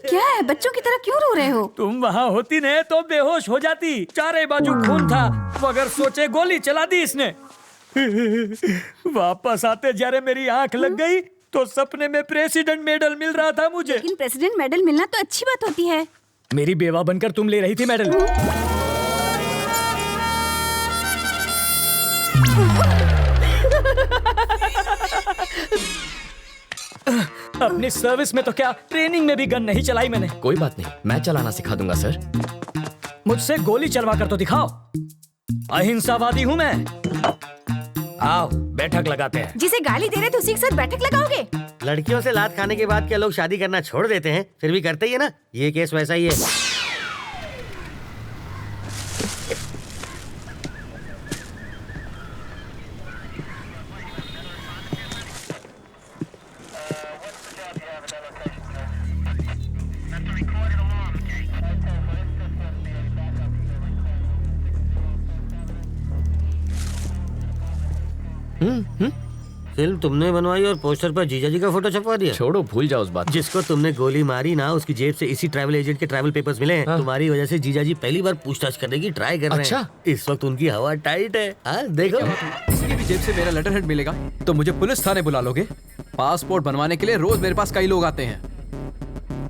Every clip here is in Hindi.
क्या है, बच्चों की तरह क्यों रो रहे हो? तुम वहाँ होती ने तो बेहोश हो जाती। चारे बाजू खून था, मगर सोचे गोली चला दी इसने। वापस आते जरे मेरी आंख लग गई तो सपने में प्रेसिडेंट मेडल मिल रहा था मुझे। लेकिन प्रेसिडेंट मेडल मिलना तो अच्छी बात होती है। मेरी बेवा बनकर तुम ले रही थी मेडल। अपनी सर्विस में तो क्या, ट्रेनिंग में भी गन नहीं चलाई मैंने। कोई बात नहीं, मैं चलाना सिखा दूंगा सर। मुझसे गोली चलवा कर तो दिखाओ। अहिंसावादी हूँ मैं। आओ बैठक लगाते हैं। जिसे गाली दे रहे थे उसी के साथ बैठक लगाओगे? लड़कियों से लात खाने के बाद क्या लोग शादी करना छोड़ देते हैं? फिर भी करते ही है ना। ये केस वैसा ही है। फिल्म तुमने बनवाई और पोस्टर पर जीजा जी का फोटो छपवा दिया। छोड़ो, भूल जाओ उस बात। जिसको तुमने गोली मारी ना, उसकी जेब से इसी ट्रैवल एजेंट के ट्रैवल पेपर्स मिले हैं। हाँ। तुम्हारी वजह से जीजा जी पहली बार पूछताछ करने की ट्राई कर रहे अच्छा। हैं। इस वक्त उनकी हवा टाइट है। हाँ देखो। किसी की भी जेब से मेरा लेटर हेड मिलेगा तो मुझे पुलिस थाने बुला लोगे? पासपोर्ट बनवाने के लिए रोज मेरे पास कई लोग आते हैं।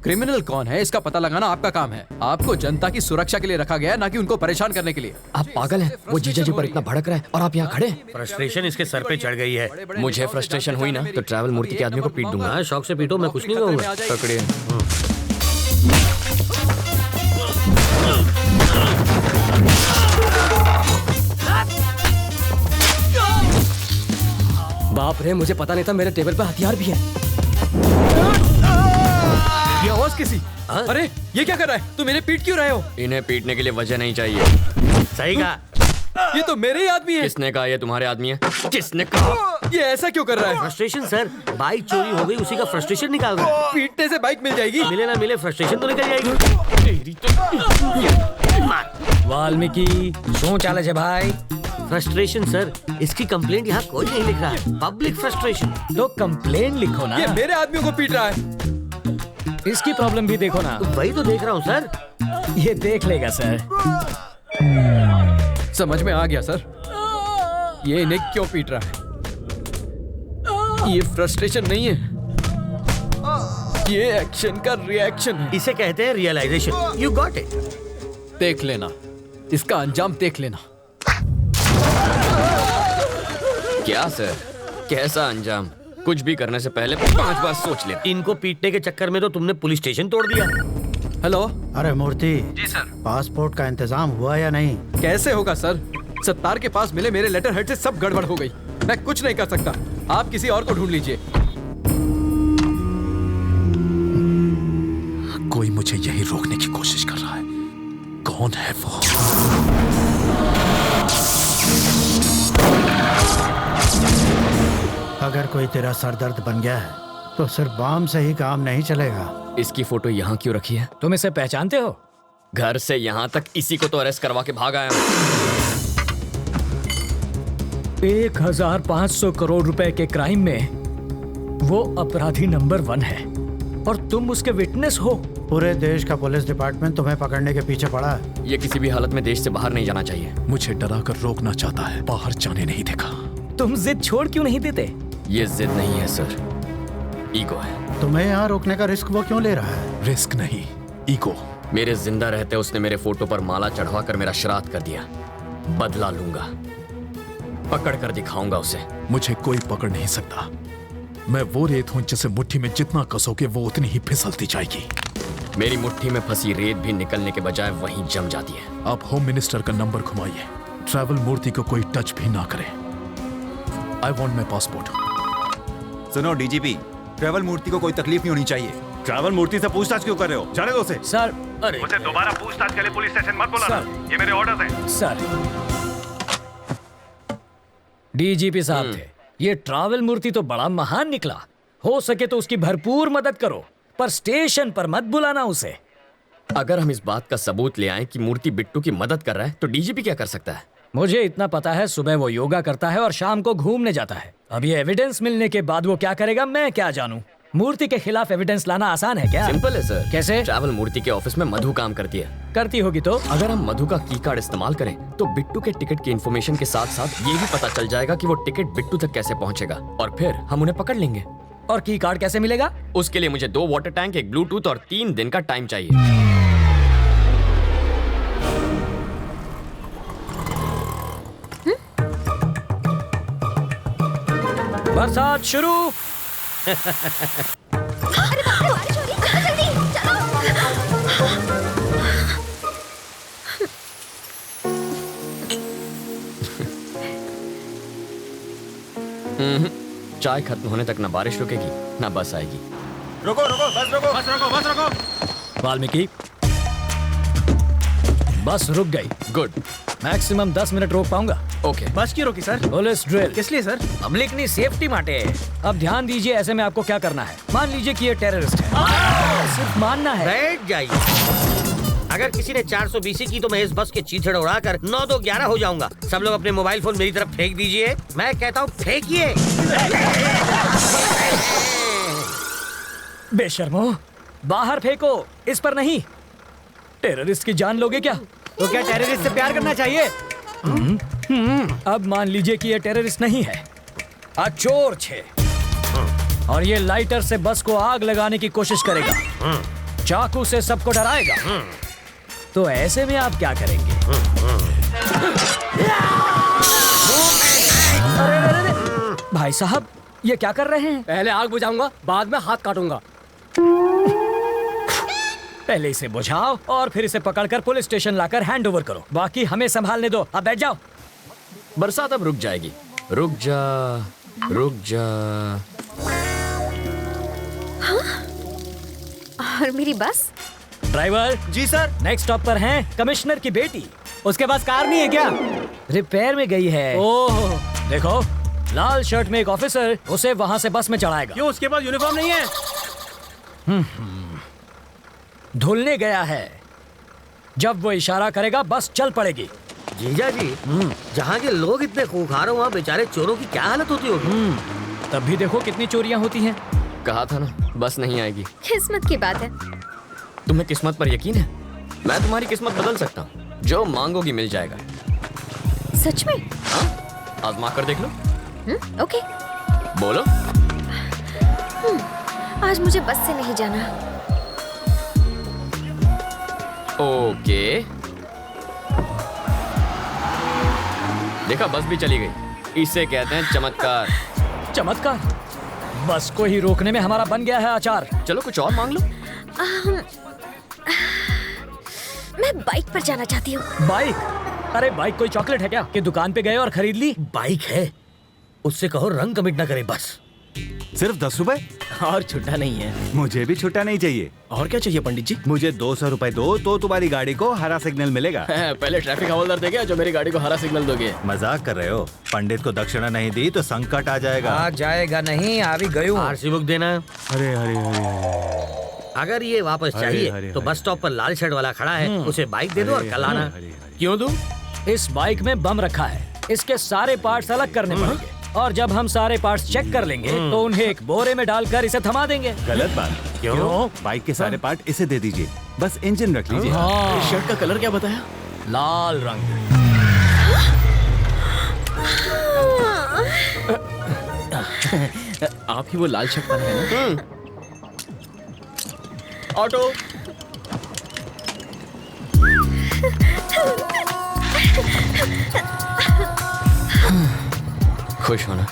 क्रिमिनल कौन है इसका पता लगाना आपका काम है। आपको जनता की सुरक्षा के लिए रखा गया है, ना कि उनको परेशान करने के लिए। आप पागल हैं? वो जीजा जी पर इतना भड़क रहा है और आप यहाँ खड़े हैं। फ्रस्ट्रेशन इसके सर पे चढ़ गई है। मुझे फ्रस्ट्रेशन हुई ना तो ट्रैवल मूर्ति के आदमी को पीट दूंगा। हाँ, शौक से पीटो, मैं कुछ नहीं कहूँगा। पकड़िए। बाप रे, मुझे पता नहीं था मेरे टेबल पे हथियार भी है। ये आवाज किसी? अरे ये क्या कर रहा है? तुम मेरे पीट क्यों रहे हो? इन्हें पीटने के लिए वजह नहीं चाहिए। सही कहा। ये तो मेरे ही आदमी है। किसने कहा ये तुम्हारे आदमी है? किसने कहा? ये ऐसा क्यों कर रहा है? फ्रस्ट्रेशन सर, बाइक चोरी हो गई, उसी का फ्रस्ट्रेशन निकाल रहा है। पीटने से बाइक मिल जाएगी? मिले ना मिले, फ्रस्ट्रेशन तो निकल जाएगी। वाल्मीकि शो चाले छे भाई। फ्रस्ट्रेशन सर, इसकी कंप्लेंट यहाँ कोई नहीं लिख रहा है। Public frustration. तो कंप्लेन लिखो ना। ये मेरे आदमियों को पीट रहा है। इसकी प्रॉब्लम भी देखो ना। वही तो देख रहा हूँ सर। ये देख लेगा सर। समझ में आ गया सर, ये इन्हें क्यों पीट रहा है। ये फ्रस्ट्रेशन नहीं है, ये एक्शन का रिएक्शन है। इसे कहते हैं रियलाइजेशन। You got it. देख लेना, इसका अंजाम देख लेना। क्या सर, कैसा अंजाम? कुछ भी करने से पहले 5 बार सोच ले। इनको पीटने के चक्कर में तो तुमने पुलिस स्टेशन तोड़ दिया। हेलो। अरे मूर्ति जी सर। पासपोर्ट का इंतजाम हुआ या नहीं? कैसे होगा सर, सत्तार के पास मिले मेरे लेटर हेड से सब गड़बड़ हो गई। मैं कुछ नहीं कर सकता, आप किसी और को ढूंढ लीजिए। कोई मुझे यही रोकने की कोशिश कर रहा है। कौन है वो? अगर कोई तेरा सरदर्द बन गया है तो सिर्फ बाम से ही काम नहीं चलेगा। इसकी फोटो यहाँ क्यों रखी है? तुम इसे पहचानते हो? घर से यहाँ तक इसी को तो अरेस्ट करवा के भाग आया हूँ। 1500 करोड़ रुपए के क्राइम में वो अपराधी नंबर 1 है और तुम उसके विटनेस हो। पूरे देश का पुलिस डिपार्टमेंट तुम्हें पकड़ने के पीछे पड़ा है। ये किसी भी हालत में देश से बाहर नहीं जाना चाहिए। मुझे डरा कर रोकना चाहता है, बाहर जाने नहीं देगा। तुम जिद छोड़ क्यों नहीं देते? ये जिद नहीं है सर, ईगो है। तुम्हें यहाँ रोकने का रिस्क वो क्यों ले रहा है? रिस्क नहीं, ईगो। मेरे जिंदा रहते उसने मेरे फोटो पर माला चढ़वाकर मेरा श्राद्ध कर दिया। बदला लूंगा, पकड़ कर दिखाऊंगा उसे। मुझे कोई पकड़ नहीं सकता। मैं वो रेत हूं जिसे मुट्ठी में जितना कसोगे वो उतनी ही फिसलती जाएगी। मेरी मुट्ठी में फंसी रेत भी निकलने के बजाय वहीं जम जाती है। आप होम मिनिस्टर का नंबर घुमाइए, ट्रैवल मूर्ति को कोई टच भी ना करे। I want my passport. सुनो डीजीपी, ट्रैवल मूर्ति को कोई तकलीफ नहीं होनी चाहिए। ट्रैवल मूर्ति से पूछताछ क्यों कर रहे हो? जाने दो उसे। सर, अरे उसे दोबारा पूछताछ के लिए पुलिस स्टेशन मत बुलाना। ये मेरे ऑर्डर्स हैं। सर, डीजीपी साहब थे। ये ट्रैवल मूर्ति तो बड़ा महान निकला। हो सके तो उसकी भरपूर मदद करो, पर स्टेशन पर मत बुलाना उसे। अगर हम इस बात का सबूत ले आए कि मूर्ति बिट्टू की मदद कर रहा है तो डीजीपी क्या कर सकता है? मुझे इतना पता है, सुबह वो योगा करता है और शाम को घूमने जाता है। अब ये एविडेंस मिलने के बाद वो क्या करेगा मैं क्या जानूं। मूर्ति के खिलाफ एविडेंस लाना आसान है क्या? सिंपल है सर। कैसे? ट्रैवल मूर्ति के ऑफिस में मधु काम करती है। करती होगी तो? अगर हम मधु का की कार्ड इस्तेमाल करें तो बिट्टू के टिकट की इन्फॉर्मेशन के साथ साथ ये भी पता चल जाएगा कि वो टिकट बिट्टू तक कैसे पहुंचेगा, और फिर हम उन्हें पकड़ लेंगे। और की कार्ड कैसे मिलेगा? उसके लिए मुझे 2 वाटर टैंक, एक ब्लूटूथ और 3 दिन का टाइम चाहिए। बरसात शुरू। चाय खत्म होने तक ना बारिश रुकेगी ना बस आएगी। रुको रुको, बस रुको, बस रुको, बस रुको। वाल्मीकि, बस रुक गई। गुड। मैक्सिमम 10 मिनट रोक पाऊंगा। ओके। बस क्यों रोकी सर? Police drill. किस लिए सर? पब्लिक की सेफ्टी माटे। अब ध्यान दीजिए, ऐसे में आपको क्या करना है। मान लीजिए कि ये टेररिस्ट है, सिर्फ मानना है। बैठ जाइए। अगर किसी ने 420 की तो मैं इस बस के चीथड़ उड़ाकर 9 2 11 हो जाऊंगा। सब लोग अपने मोबाइल फोन मेरी तरफ फेंक दीजिए। मैं कहता हूँ फेंकिए। बेशर्मो, बाहर फेंको, इस पर नहीं। टेररिस्ट की जान लोगे क्या? तो क्या टेररिस्ट से प्यार करना चाहिए? अब मान लीजिए कि ये टेररिस्ट नहीं है, चोर छे, और ये लाइटर से बस को आग लगाने की कोशिश करेगा, चाकू से सबको डराएगा। तो ऐसे में आप क्या करेंगे? अरे, भाई साहब, ये क्या कर रहे हैं? पहले आग बुझाऊंगा, बाद में हाथ काटूंगा। पहले इसे बुझाओ और फिर इसे पकड़कर पुलिस स्टेशन लाकर हैंड ओवर करो। बाकी हमें संभालने दो। अब बैठ जाओ। बरसात अब रुक जाएगी। रुक जा, रुक जा। और मेरी बस? ड्राइवर जी सर। नेक्स्ट स्टॉप पर हैं कमिश्नर की बेटी। उसके पास कार नहीं है क्या? रिपेयर में गई है। ओह, देखो, लाल शर्ट में एक ऑफिसर उसे वहां से बस में चढ़ाएगा। क्यों उसके पास यूनिफॉर्म नहीं है? धुलने गया है। जब वो इशारा करेगा बस चल पड़ेगी। जीजा जी, जहाँ के लोग इतने खूंखार हो वहाँ बेचारे चोरों की क्या हालत होती होगी? तब भी देखो कितनी चोरियां होती हैं। कहा था ना, बस नहीं आएगी। किस्मत की बात है। तुम्हें किस्मत पर यकीन है? मैं तुम्हारी किस्मत बदल सकता हूँ। जो मांगोगी मिल जाएगा। सच में? हाँ, आजमा कर देख लो। ओके। बोलो। आज मुझे बस से नहीं जाना। ओके। देखा, बस भी चली गई। इसे कहते हैं चमत्कार। चमत्कार? बस को ही रोकने में हमारा बन गया है अचार। चलो कुछ और मांग लो। मैं बाइक पर जाना चाहती हूँ। बाइक? अरे बाइक कोई चॉकलेट है क्या कि दुकान पे गए और खरीद ली? बाइक है, उससे कहो रंग कमिट ना करे बस। सिर्फ 10 रुपए? और छुट्टा नहीं है। मुझे भी छुट्टा नहीं चाहिए। और क्या चाहिए पंडित जी? मुझे 200 रुपए दो तो तुम्हारी गाड़ी को हरा सिग्नल मिलेगा। पहले ट्रैफिक हवलदार देगा जो मेरी गाड़ी को हरा सिग्नल दोगे। मजाक कर रहे हो? पंडित को दक्षिणा नहीं दी तो संकट आ जाएगा। आ जाएगा नहीं, आ भी गई हूँ। आरसी बुक देना। अरे अरे अरे, अगर ये वापस अरे, चाहिए अरे, तो अरे। बस स्टॉप पर लाल शर्ट वाला खड़ा है, उसे बाइक दे दो और कल आना। क्यों दूं? इस बाइक में बम रखा है, इसके सारे पार्ट्स अलग करने पड़ेंगे, और जब हम सारे पार्ट्स चेक कर लेंगे तो उन्हें एक बोरे में डालकर इसे थमा देंगे। गलत बात। क्यों? बाइक के सारे पार्ट इसे दे दीजिए, बस इंजन रख लीजिए। शर्ट का कलर क्या बताया? लाल रंग। आप ही वो लाल शर्ट वाला है ना? ऑटो। खुश होना।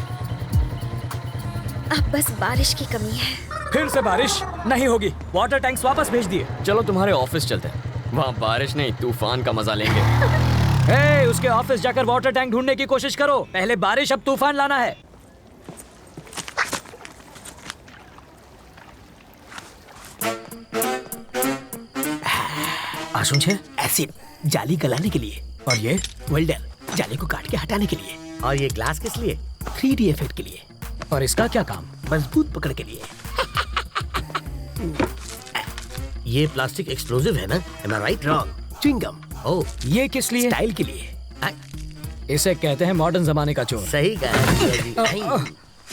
अब बस बारिश की कमी है। फिर से बारिश नहीं होगी। वाटर टैंक्स वापस भेज दिए। चलो तुम्हारे ऑफिस चलते हैं, वहाँ बारिश नहीं तूफान का मजा लेंगे। हे, उसके ऑफिस जाकर वाटर टैंक ढूंढने की कोशिश करो। पहले बारिश, अब तूफान लाना है। आसुन छे एसिड जाली गलाने के लिए, और ये वेल्डर जाली को काट के हटाने के लिए, और ये ग्लास किस लिए? 3D इफेक्ट के लिए, और इसका क्या काम? मजबूत पकड़ के लिए। ये प्लास्टिक एक्सप्लोसिव है ना? Am I right? Wrong. Chewing gum. Oh, ये किस लिए? स्टाइल के लिए। इसे कहते हैं मॉडर्न जमाने का चोर। सही कहा।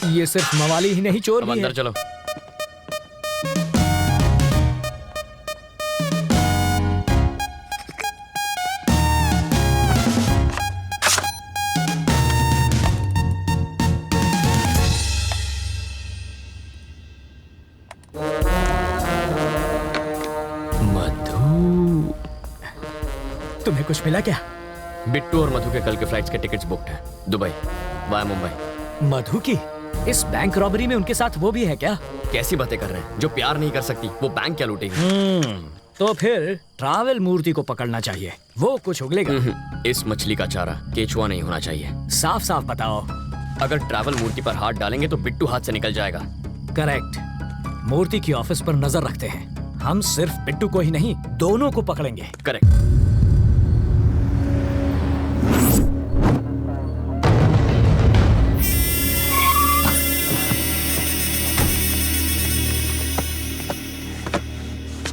ये सिर्फ मवाली ही नहीं, चोर अब भी अंदर है। चलो। तुम्हें कुछ मिला क्या? बिट्टू और मधु के कल के फ्लाइट्स के टिकट्स बुक्ड हैं, दुबई वाया मुंबई। मधु की इस बैंक रॉबरी में उनके साथ वो भी है क्या? कैसी बातें कर रहे हैं? जो प्यार नहीं कर सकती वो बैंक क्या लूटेगी? तो फिर ट्रैवल मूर्ति को पकड़ना चाहिए, वो कुछ उगलेगा। इस मछली का चारा केचुआ नहीं होना चाहिए। साफ साफ बताओ। अगर ट्रैवल मूर्ति पर हाथ डालेंगे तो बिट्टू हाथ से निकल जाएगा। करेक्ट। मूर्ति की ऑफिस पर नजर रखते हैं। हम सिर्फ बिट्टू को ही नहीं, दोनों को पकड़ेंगे। करेक्ट।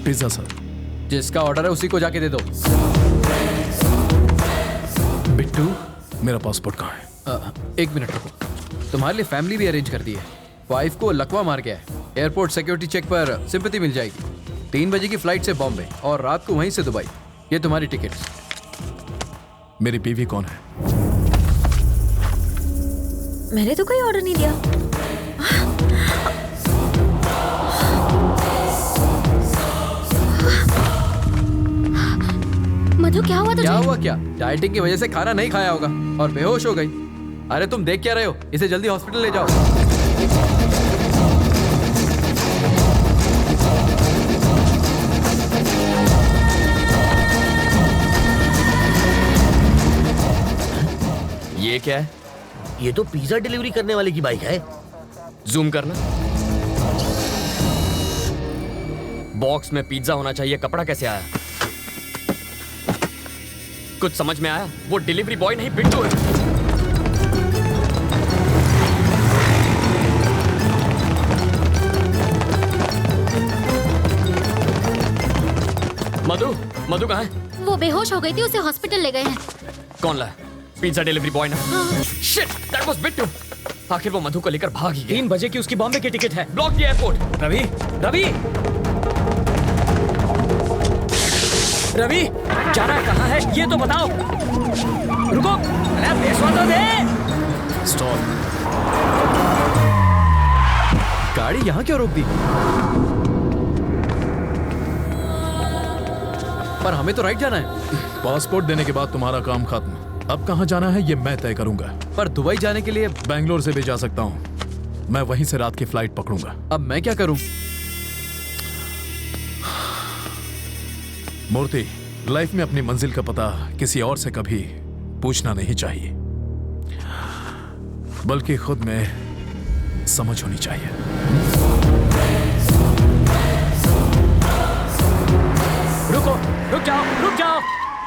Pizza sir. जिसका ऑर्डर है उसी को जाके दे दो। बिट्टू, मेरा पासपोर्ट कहाँ है? एक मिनट रुको, तुम्हारे लिए फैमिली भी अरेंज कर दी है। वाइफ को लकवा मार गया है। एयरपोर्ट सिक्योरिटी चेक पर सिंपैथी मिल जाएगी। 3 बजे की फ्लाइट से बॉम्बे और रात को वहीं से दुबई। ये तुम्हारी टिकट्स। मेरी बीवी कौन है? मैंने तो कोई ऑर्डर नहीं दिया। मधु, क्या हुआ तुझे? क्या हुआ क्या? डाइटिंग की वजह से खाना नहीं खाया होगा और बेहोश हो गई। अरे तुम देख क्या रहे हो? इसे जल्दी हॉस्पिटल ले जाओ। ये क्या है? ये तो पिज्जा डिलीवरी करने वाले की बाइक है। जूम करना। बॉक्स में पिज्जा होना चाहिए, कपड़ा कैसे आया? कुछ समझ में आया? वो डिलीवरी बॉय नहीं बिट्टू है। मधु, मधु कहाँ है? वो बेहोश हो गई थी, उसे हॉस्पिटल ले गए हैं। कौन लाया? पिज्जा डिलीवरी बॉय ना? Shit, that was Bittu. आखिर वो मधु को लेकर भाग ही गया। 3 बजे की उसकी बॉम्बे की टिकट है। Block the airport. Ravi, Ravi, Ravi, जाना कहाँ है ये तो बताओ। रुको, अरे पैसा तो दे। स्टॉप। गाड़ी यहाँ क्यों रोक दी? पर हमें तो राइट जाना है। पासपोर्ट देने के बाद तुम्हारा काम खत्म। अब कहाँ जाना है ये मैं तय करूंगा। पर दुबई जाने के लिए बैंगलोर से भी जा सकता हूँ। मैं वहीं से रात की फ्लाइट पकड़ूंगा। अब मैं क्या करूं? मूर्ति, लाइफ में अपनी मंजिल का पता किसी और से कभी पूछना नहीं चाहिए, बल्कि खुद में समझ होनी चाहिए। रुको, रुक जाओ, रुक जाओ।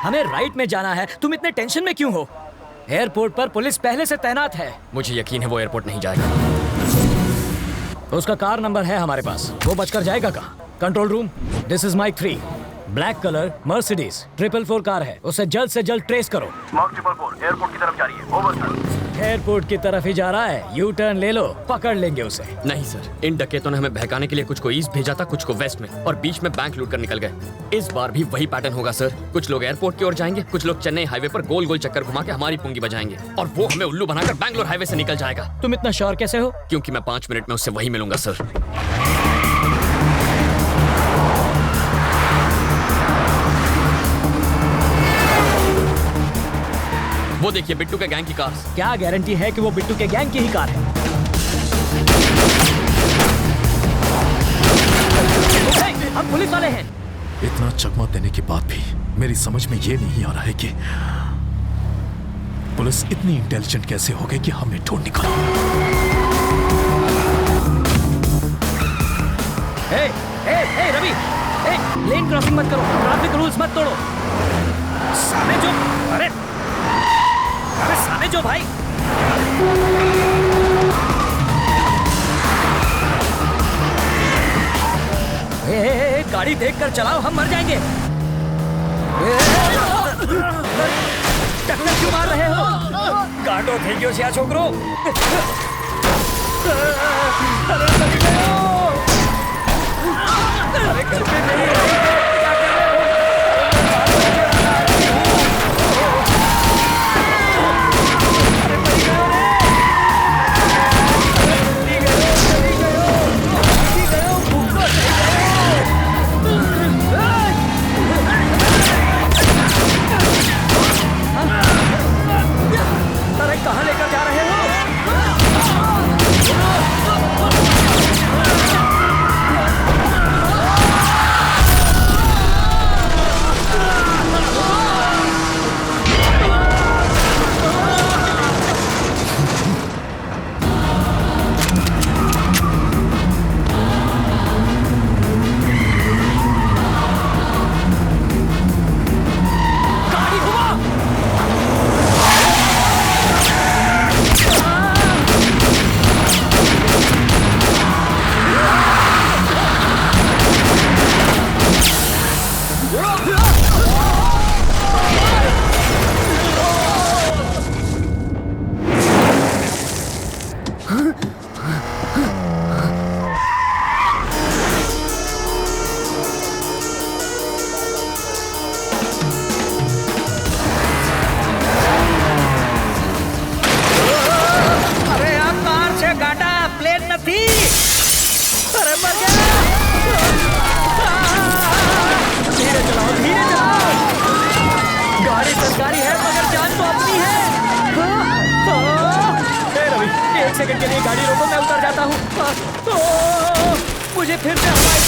हमें राइट में जाना है, तुम इतने टेंशन में क्यों हो? एयरपोर्ट पर पुलिस पहले से तैनात है। मुझे यकीन है वो एयरपोर्ट नहीं जाएगा। उसका कार नंबर है हमारे पास, वो बचकर जाएगा कहाँ? Control room, this is Mike 3, black colour Mercedes 444 car है, उसे जल्द से जल्द ट्रेस करो। मार्क 444 एयरपोर्ट की तरफ जा रही है। Over sir. एयरपोर्ट की तरफ ही जा रहा है, यू टर्न ले लो, पकड़ लेंगे उसे। नहीं सर, इन डकैतों ने हमें बहकाने के लिए कुछ को ईस्ट भेजा था, कुछ को वेस्ट में, और बीच में बैंक लूट कर निकल गए। इस बार भी वही पैटर्न होगा सर। कुछ लोग एयरपोर्ट की ओर जाएंगे, कुछ लोग चेन्नई हाईवे पर गोल गोल चक्कर घुमा के हमारी पुंगी बजाएंगे, और वो हमें उल्लू बनाकर बैंगलोर हाईवे से निकल जाएगा। तुम इतना श्योर कैसे हो? क्योंकि मैं 5 मिनट में उससे वही मिलूंगा सर। वो देखिए बिट्टू के गैंग की कार। क्या गारंटी है कि वो बिट्टू के गैंग की ही कार है? हम पुलिस वाले हैं। इतना चकमा देने के बाद भी मेरी समझ में ये नहीं आ रहा है कि पुलिस इतनी इंटेलिजेंट कैसे हो गई कि हमें ढूंढ निकाला। रवि, लेन क्रॉसिंग मत करो, ट्रैफिक रूल्स मत तोड़ो। सामने जो, अरे सामने जो भाई। गाड़ी देखकर चलाओ, हम मर जाएंगे। टक्कर क्यों मार रहे हो? काटो फेंकियो से छोकरो। अरे घर पे नहीं है। फिर से हवाई